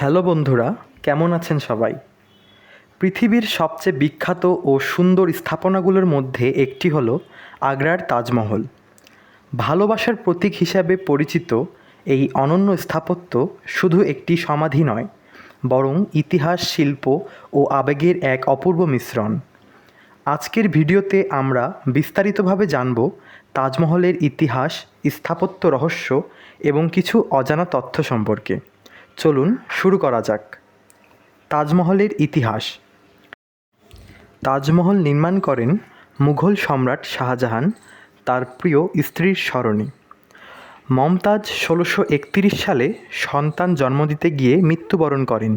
Hello বন্ধুরা, কেমন আছেন সবাই? পৃথিবীর সবচেয়ে বিখ্যাত ও সুন্দর স্থাপনাগুলোর মধ্যে একটি হলো আগ্রার তাজমহল। ভালোবাসার প্রতীক হিসাবে পরিচিত এই অনন্য স্থাপত্য শুধু একটি সমাধি নয়, বরং ইতিহাস, শিল্প ও আবেগের এক অপূর্ব মিশ্রণ। আজকের ভিডিওতে আমরা বিস্তারিতভাবে জানব তাজমহলের ইতিহাস, স্থাপত্য রহস্য এবং কিছু অজানা তথ্য সম্পর্কে। চলুন শুরু করা যাক। তাজমহলের ইতিহাস। তাজমহল নির্মাণ করেন মুঘল সম্রাট শাহজাহান তার প্রিয় স্ত্রীর স্মরণে। মমতাজ ১৬৩১ সালে সন্তান জন্ম দিতে গিয়ে মৃত্যুবরণ করেন।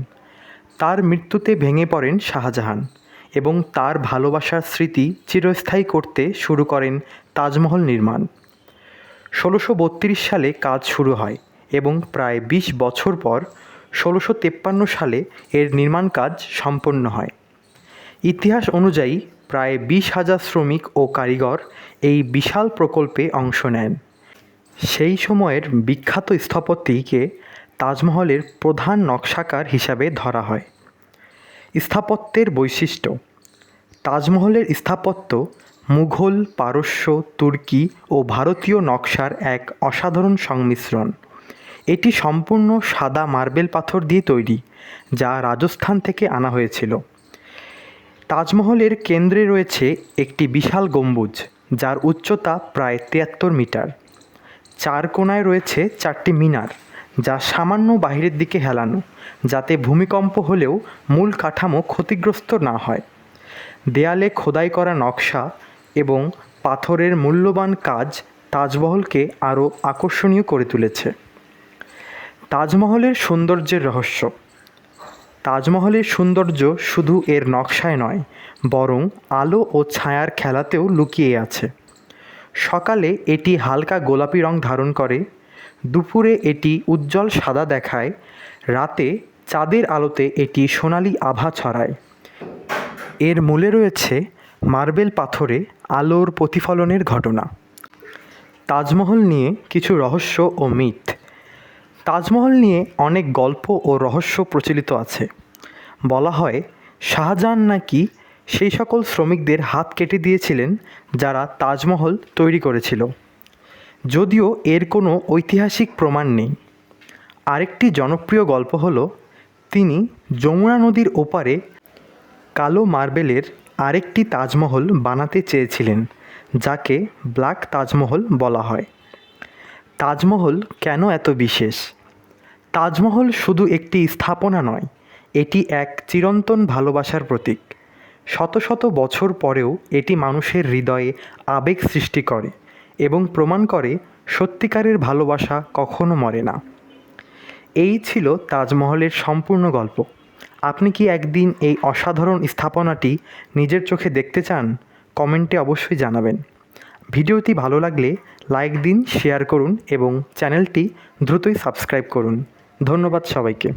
তার মৃত্যুতে ভেঙে পড়েন শাহজাহান এবং তার ভালোবাসার স্মৃতি চিরস্থায়ী করতে শুরু করেন তাজমহল নির্মাণ। ১৬৩২ সালে কাজ শুরু হয় এবং প্রায় ২০ বছর পর ১৬৫৩ সালে এর নির্মাণ কাজ সম্পন্ন হয়। ইতিহাস অনুযায়ী প্রায় ২০,০০০ শ্রমিক ও কারিগর এই বিশাল প্রকল্পে অংশ নেন। সেই সময়ের বিখ্যাত স্থপতিকে তাজমহলের প্রধান নকশাকার হিসাবে ধরা হয়। স্থাপত্যের বৈশিষ্ট্য। তাজমহলের স্থাপত্য মুঘল, পারস্য, তুর্কি ও ভারতীয় নকশার এক অসাধারণ সংমিশ্রণ। এটি সম্পূর্ণ সাদা মার্বেল পাথর দিয়ে তৈরি, যা রাজস্থান থেকে আনা হয়েছিল। তাজমহলের কেন্দ্রে রয়েছে একটি বিশাল গম্বুজ, যার উচ্চতা প্রায় ৭৩ মিটার। চার কোণায় রয়েছে ৪টি মিনার, যা সামান্য বাইরের দিকে হেলানো, যাতে ভূমিকম্প হলেও মূল কাঠামো ক্ষতিগ্রস্ত না হয়। দেয়ালে খোদাই করা নকশা এবং পাথরের মূল্যবান কাজ তাজমহলকে আরও আকর্ষণীয় করে তুলেছে। তাজমহলের সৌন্দর্যের রহস্য। তাজমহলের সৌন্দর্য শুধু এর নকশায় নয়, বরং আলো ও ছায়ার খেলাতেও লুকিয়ে আছে। সকালে এটি হালকা গোলাপি রং ধারণ করে, দুপুরে এটি উজ্জ্বল সাদা দেখায়, রাতে চাঁদের আলোতে এটি সোনালি আভা ছড়ায়। এর মূলে রয়েছে মার্বেল পাথরে আলোর প্রতিফলনের ঘটনা। তাজমহল নিয়ে কিছু রহস্য ও মিথ। তাজমহল নিয়ে অনেক গল্প ও রহস্য প্রচলিত আছে। বলা হয় শাহজাহান নাকি সেই সকল শ্রমিকদের হাত কেটে দিয়েছিলেন যারা তাজমহল তৈরি করেছিল, যদিও এর কোনো ঐতিহাসিক প্রমাণ নেই। আরেকটি জনপ্রিয় গল্প হলো তিনি যমুনা নদীর ওপারে কালো মার্বেলের আরেকটি তাজমহল বানাতে চেয়েছিলেন, যাকে ব্ল্যাক তাজমহল বলা হয়। তাজমহল কেন এত বিশেষ? তাজমহল শুধু একটি স্থাপনা নয়, এটি এক চিরন্তন ভালোবাসার প্রতীক। শত শত বছর পরেও এটি মানুষের হৃদয়ে আবেগ সৃষ্টি করে এবং প্রমাণ করে সত্যিকারের ভালোবাসা কখনো মরে না। এই ছিল তাজমহলের সম্পূর্ণ গল্প। আপনি কি একদিন এই অসাধারণ স্থাপনাটি নিজের চোখে দেখতে চান? কমেন্টে অবশ্যই জানাবেন। ভিডিওটি ভালো লাগলে লাইক দিন, শেয়ার করুন এবং চ্যানেলটি দ্রুতই সাবস্ক্রাইব করুন। ধন্যবাদ সবাইকে।